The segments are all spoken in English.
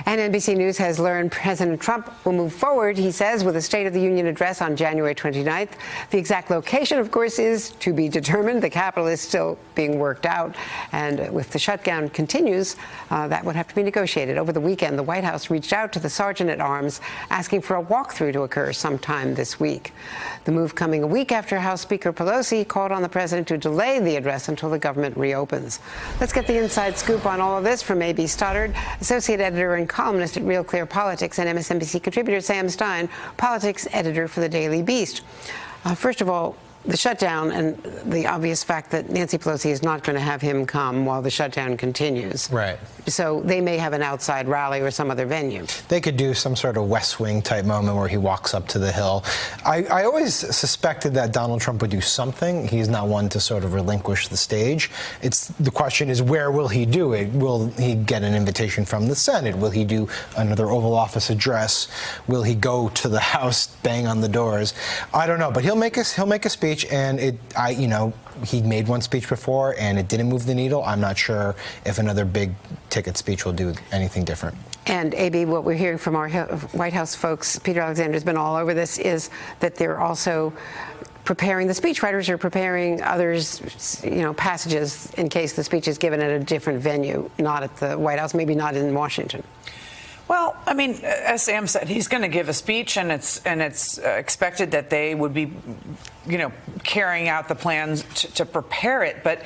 And NBC News has learned President Trump will move forward, he says, with a State of the Union address on January 29th. The exact location, of course, is to be determined. The Capitol is still being worked out. And if the shutdown continues, that would have to be negotiated. Over the weekend, the White House reached out to the Sergeant-at-Arms asking for a walkthrough to occur sometime this week. The move coming a week after House Speaker Pelosi called on the president to delay the address until the government reopens. Let's get the inside scoop on all of this from A.B. Stoddard, associate editor and columnist at Real Clear Politics, and MSNBC contributor Sam Stein, politics editor for the Daily Beast. First of all, the shutdown and the obvious fact that Nancy Pelosi is not going to have him come while the shutdown continues. Right. So they may have an outside rally or some other venue. They could do some sort of West Wing type moment where he walks up to the Hill. I always suspected that Donald Trump would do something. He's not one to sort of relinquish the stage. The question is, where will he do it? Will he get an invitation from the Senate? Will he do another Oval Office address? Will he go to the House, bang on the doors? I don't know, but he'll make a speech. And he made one speech before, and it didn't move the needle. I'm not sure if another big ticket speech will do anything different. And, A.B., what we're hearing from our White House folks, Peter Alexander's been all over this, is that they're also preparing, the speechwriters are preparing others, passages in case the speech is given at a different venue, not at the White House, maybe not in Washington. Well, I mean, as Sam said, he's going to give a speech, and it's expected that they would be, carrying out the plans to prepare it. But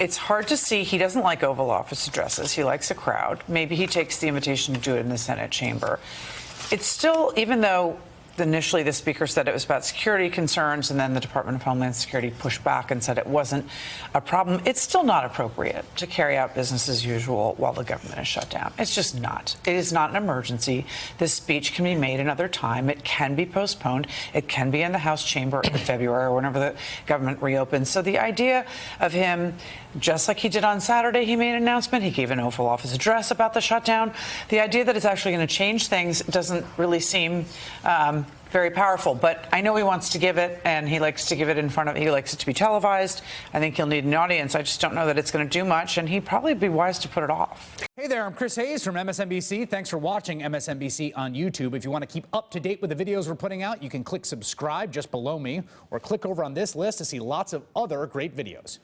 it's hard to see. He doesn't like Oval Office addresses. He likes a crowd. Maybe he takes the invitation to do it in the Senate chamber. It's still, even though initially the speaker said it was about security concerns, and then the Department of Homeland Security pushed back and said it wasn't a problem, it's still not appropriate to carry out business as usual while the government is shut down. It's just not. It is not an emergency. This speech can be made another time. It can be postponed. It can be in the House chamber in February or whenever the government reopens. So the idea of him, just like he did on Saturday, he made an announcement. He gave an Oval Office address about the shutdown. The idea that it's actually going to change things doesn't really seem very powerful, but I know he wants to give it, and he likes to give it he likes it to be televised. I think he'll need an audience. I just don't know that it's going to do much, and he'd probably be wise to put it off. Hey there, I'm Chris Hayes from MSNBC. Thanks for watching MSNBC on YouTube. If you want to keep up to date with the videos we're putting out, you can click subscribe just below me, or click over on this list to see lots of other great videos.